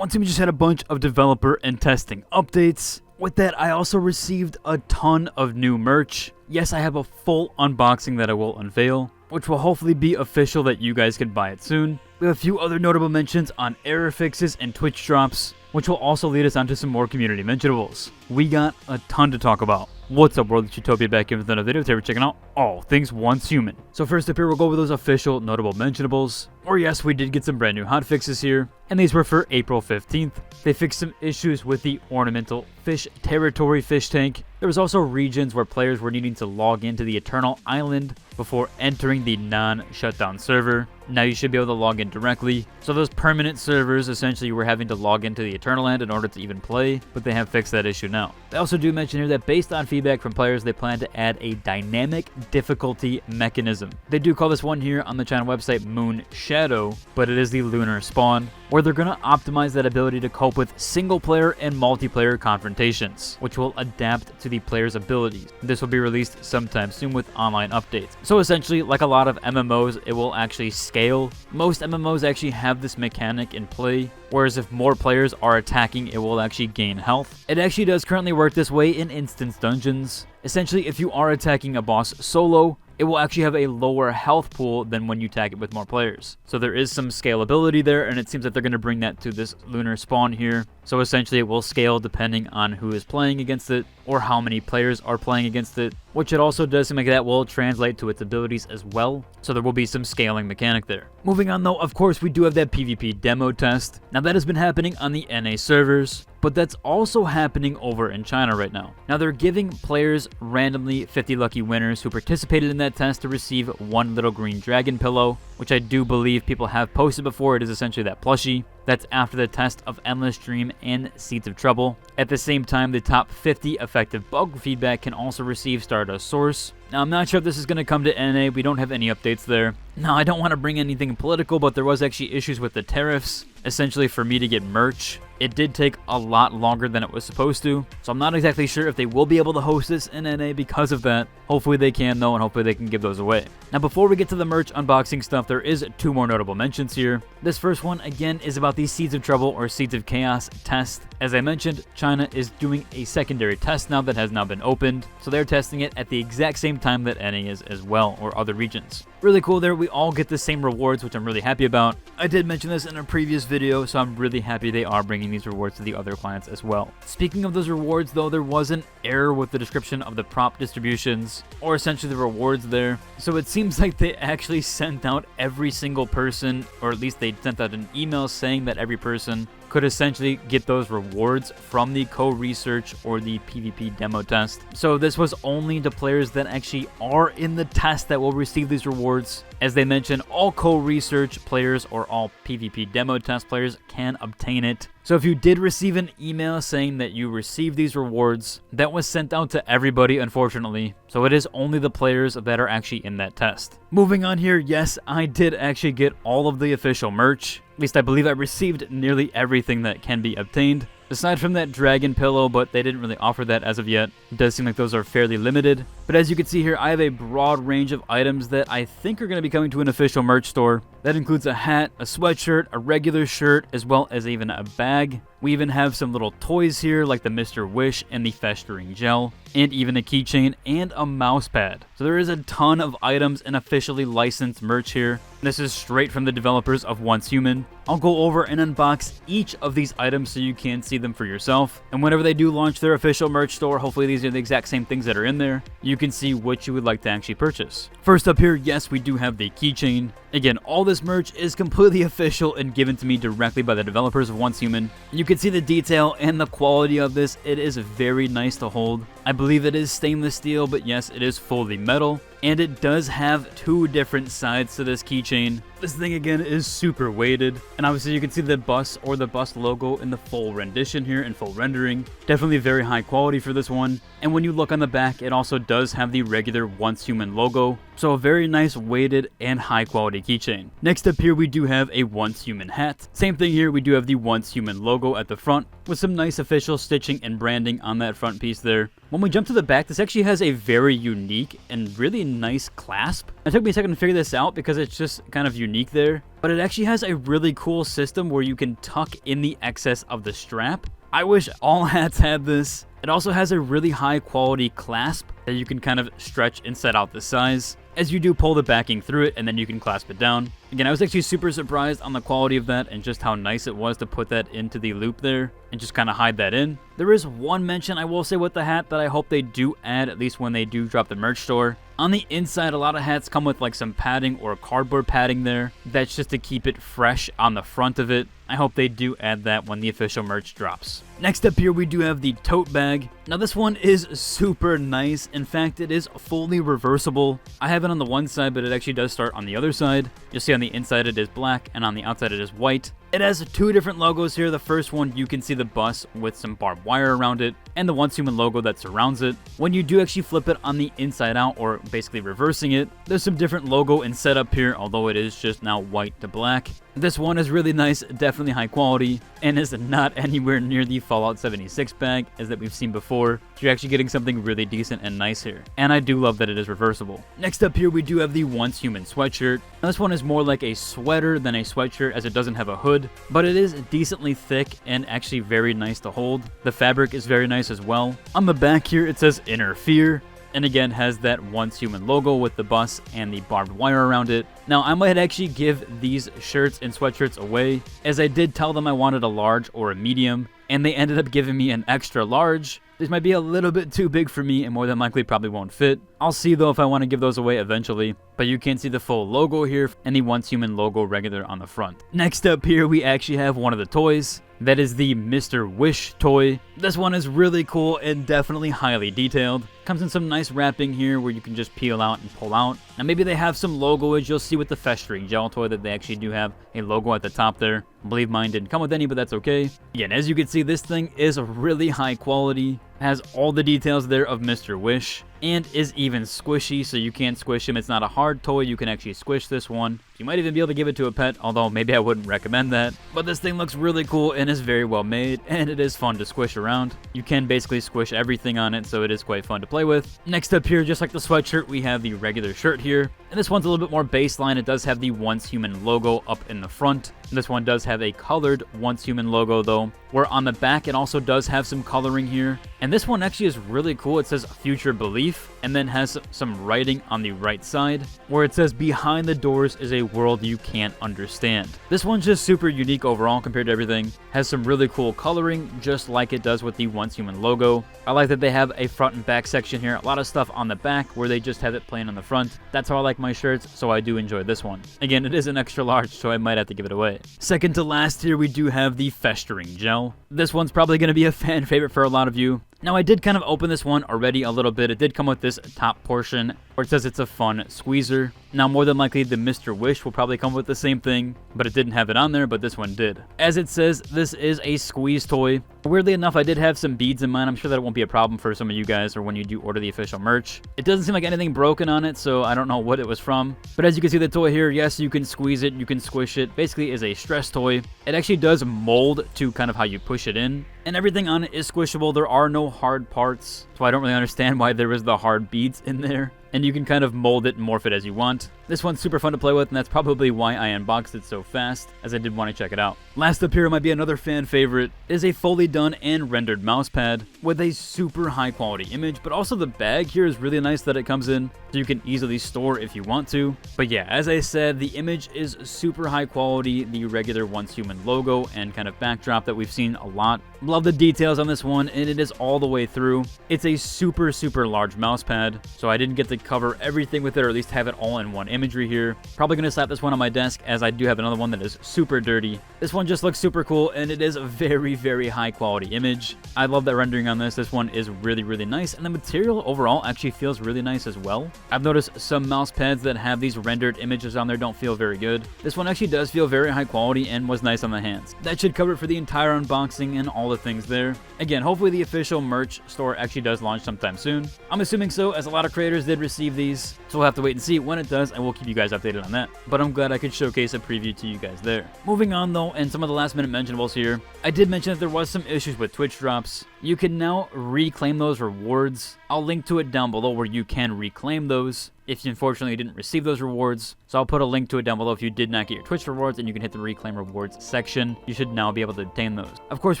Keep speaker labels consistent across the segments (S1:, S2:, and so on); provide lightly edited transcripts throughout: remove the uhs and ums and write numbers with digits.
S1: Once Human just had a bunch of developer and testing updates. With that, I also received a ton of new merch. Yes, I have a full unboxing that I will unveil, which will hopefully be official that you guys can buy it soon. We have a few other notable mentions on error fixes and Twitch drops, which will also lead us onto some more community mentionables. We got a ton to talk about. What's up, world? It's Utopia back in with another video. Today we're checking out all things Once Human. So first up here, we'll go over those official notable mentionables. Or yes, we did get some brand new hotfixes here, and these were for April 15th. They fixed some issues with the ornamental fish territory fish tank. There was also regions where players were needing to log into the Eternal Island before entering the non-shutdown server. Now you should be able to log in directly. So those permanent servers, essentially you were having to log into the Eternal Land in order to even play, but they have fixed that issue now. They also do mention here that based on feedback from players, they plan to add a dynamic difficulty mechanism. They do call this one here on the channel website Moon Shadow, but it is the Lunar spawn, where they're going to optimize that ability to cope with single player and multiplayer confrontations, which will adapt to the player's abilities. This will be released sometime soon with online updates. So essentially, like a lot of MMOs, it will actually scale. Most MMOs actually have this mechanic in play, whereas if more players are attacking, it will actually gain health. It actually does currently work this way in instance dungeons. Essentially, if you are attacking a boss solo, it will actually have a lower health pool than when you tag it with more players. So there is some scalability there, and it seems that they're going to bring that to this Lunar spawn here. So essentially it will scale depending on who is playing against it or how many players are playing against it, which it also does seem like that will translate to its abilities as well. So there will be some scaling mechanic there. Moving on though, of course we do have that PvP demo test. Now that has been happening on the NA servers, but that's also happening over in China right now. Now they're giving players randomly 50 lucky winners who participated in that test to receive one little green dragon pillow, which I do believe people have posted before. It is essentially that plushie. That's after the test of Endless Dream and Seeds of Trouble. At the same time, the top 50 effective bug feedback can also receive Stardust Source. Now, I'm not sure if this is going to come to NA. We don't have any updates there. Now, I don't want to bring anything political, but there was actually issues with the tariffs. Essentially, for me to get merch, it did take a lot longer than it was supposed to. So I'm not exactly sure if they will be able to host this in NA because of that. Hopefully they can though, and hopefully they can give those away. Now, before we get to the merch unboxing stuff, there is two more notable mentions here. This first one, again, is about the Seeds of Trouble or Seeds of Chaos test. As I mentioned, China is doing a secondary test now that has now been opened. So they're testing it at the exact same time that NA is as well, or other regions. Really cool there. We all get the same rewards, which I'm really happy about. I did mention this in a previous video, so I'm really happy they are bringing these rewards to the other clients as well. Speaking of those rewards though, there was an error with the description of the prop distributions, or essentially the rewards there. So it seems like they actually sent out every single person, or at least they sent out an email saying that every person could essentially get those rewards from the co-research or the PvP demo test. So this was only the players that actually are in the test that will receive these rewards. As they mentioned, all co-research players or all PvP demo test players can obtain it. So if you did receive an email saying that you received these rewards, that was sent out to everybody, unfortunately. So it is only the players that are actually in that test. Moving on here, yes, I did actually get all of the official merch. At least I believe I received nearly everything that can be obtained. Aside from that dragon pillow, but they didn't really offer that as of yet. It does seem like those are fairly limited. But as you can see here, I have a broad range of items that I think are going to be coming to an official merch store. That includes a hat, a sweatshirt, a regular shirt, as well as even a bag. We even have some little toys here like the Mr. Wish and the Festering Gel, and even a keychain and a mouse pad. So there is a ton of items and officially licensed merch here. This is straight from the developers of Once Human. I'll go over and unbox each of these items so you can see them for yourself. And whenever they do launch their official merch store, hopefully these are the exact same things that are in there. You can see what you would like to actually purchase. First up here, yes, we do have the keychain. Again, all this merch is completely official and given to me directly by the developers of Once Human. You can see the detail and the quality of this. It is very nice to hold. I believe it is stainless steel, but yes, it is fully metal. And it does have two different sides to this keychain. This thing again is super weighted, and obviously you can see the bus or the bus logo in the full rendition here in full rendering. Definitely very high quality for this one. And when you look on the back, it also does have the regular Once Human logo. So a very nice weighted and high quality keychain. Next up here we do have a Once Human hat. Same thing here, we do have the Once Human logo at the front with some nice official stitching and branding on that front piece there. When we jump to the back, this actually has a very unique and really nice clasp. It took me a second to figure this out because it's just kind of unique there, but it actually has a really cool system where you can tuck in the excess of the strap. I wish all hats had this. It also has a really high quality clasp that you can kind of stretch and set out the size. As you do pull the backing through it, and then you can clasp it down. Again, I was actually super surprised on the quality of that and just how nice it was to put that into the loop there and just kind of hide that in. There is one mention I will say with the hat that I hope they do add, at least when they do drop the merch store. On the inside, a lot of hats come with like some padding or cardboard padding there. That's just to keep it fresh on the front of it. I hope they do add that when the official merch drops. Next up here, we do have the tote bag. Now this one is super nice. In fact, it is fully reversible. I have it on the one side, but it actually does start on the other side. You'll see on the inside it is black, and on the outside it is white. It has two different logos here. The first one, you can see the bus with some barbed wire around it, and the Once Human logo that surrounds it. When you do actually flip it on the inside out, or basically reversing it, there's some different logo and setup here, although it is just now white to black. This one is really nice, definitely high quality, and is not anywhere near the Fallout 76 bag as that we've seen before. So you're actually getting something really decent and nice here. And I do love that it is reversible. Next up here, we do have the Once Human sweatshirt. Now this one is more like a sweater than a sweatshirt as it doesn't have a hood, but it is decently thick and actually very nice to hold. The fabric is very nice as well. On the back here, it says Interfere, and again has that Once Human logo with the bus and the barbed wire around it. Now I might actually give these shirts and sweatshirts away, as I did tell them I wanted a large or a medium, and they ended up giving me an extra large. This might be a little bit too big for me and more than likely probably won't fit. I'll see though if I want to give those away eventually, but you can see the full logo here and the Once Human logo regular on the front. Next up here, we actually have one of the toys. That is the Mr. Wish toy. This one is really cool and definitely highly detailed. Comes in some nice wrapping here where you can just peel out and pull out. Now maybe they have some logoage. You'll see with the festering gel toy that they actually do have a logo at the top there. I believe mine didn't come with any, but that's okay. Again, as you can see, this thing is really high quality. Has all the details there of Mr. Wish and is even squishy, so you can squish him. It's not a hard toy. You can actually squish this one. You might even be able to give it to a pet, although maybe I wouldn't recommend that. But this thing looks really cool and is very well made, and it is fun to squish around. You can basically squish everything on it, so it is quite fun to play with. Next up here, just like the sweatshirt, we have the regular shirt here. And this one's a little bit more baseline. It does have the Once Human logo up in the front. This one does have a colored Once Human logo though, where on the back it also does have some coloring here. And this one actually is really cool. It says Future Belief and then has some writing on the right side where it says behind the doors is a world you can't understand. This one's just super unique overall compared to everything. Has some really cool coloring just like it does with the Once Human logo. I like that they have a front and back section here. A lot of stuff on the back where they just have it plain on the front. That's how I like my shirts, so I do enjoy this one. Again, it is an extra large, so I might have to give it away. Second to last here, we do have the festering gel. This one's probably going to be a fan favorite for a lot of you. Now, I did kind of open this one already a little bit. It did come with this top portion where it says it's a fun squeezer. Now, more than likely, the Mr. Wish will probably come with the same thing, but it didn't have it on there, but this one did. As it says, this is a squeeze toy. Weirdly enough, I did have some beads in mine. I'm sure that it won't be a problem for some of you guys or when you do order the official merch. It doesn't seem like anything broken on it, so I don't know what it was from. But as you can see, the toy here, yes, you can squeeze it, you can squish it. Basically, is a stress toy. It actually does mold to kind of how you push it in. And everything on it is squishable. There are no hard parts, so I don't really understand why there is the hard beads in there. And you can kind of mold it and morph it as you want. This one's super fun to play with, and that's probably why I unboxed it so fast, as I did want to check it out. Last up here might be another fan favorite. It is a fully done and rendered mouse pad with a super high quality image, but also the bag here is really nice that it comes in, so you can easily store if you want to. But yeah, as I said, the image is super high quality, the regular Once Human logo and kind of backdrop that we've seen a lot. Love the details on this one, and it is all the way through. It's a super large mouse pad, so I didn't get to cover everything with it, or at least have it all in one imagery here. Probably going to slap this one on my desk, as I do have another one that is super dirty. This one just looks super cool, and it is a very high quality image. I love that rendering on this. This one is really nice, and the material overall actually feels really nice as well. I've noticed some mouse pads that have these rendered images on there don't feel very good. This one actually does feel very high quality and was nice on the hands. That should cover it for the entire unboxing and all the things there. Again, hopefully the official merch store actually does launch sometime soon. I'm assuming so, as a lot of creators did receive these, so we'll have to wait and see when it does, and we'll keep you guys updated on that. But I'm glad I could showcase a preview to you guys there. Moving on though, and some of the last minute mentionables here. I did mention that there was some issues with Twitch drops. You can now reclaim those rewards. I'll link to it down below where you can reclaim those if you unfortunately didn't receive those rewards. So I'll put a link to it down below if you did not get your Twitch rewards, and you can hit the reclaim rewards section. You should now be able to obtain those. Of course,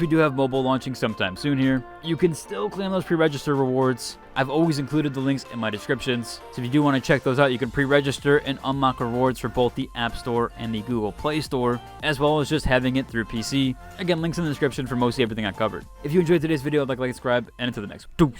S1: we do have mobile launching sometime soon here. You can still claim those pre-register rewards. I've always included the links in my descriptions, so if you do want to check those out, you can pre-register and unlock rewards for both the App Store and the Google Play Store, as well as just having it through PC. Again, links in the description for mostly everything I covered. If you enjoyed today's video, I'd like to subscribe, and until the next one.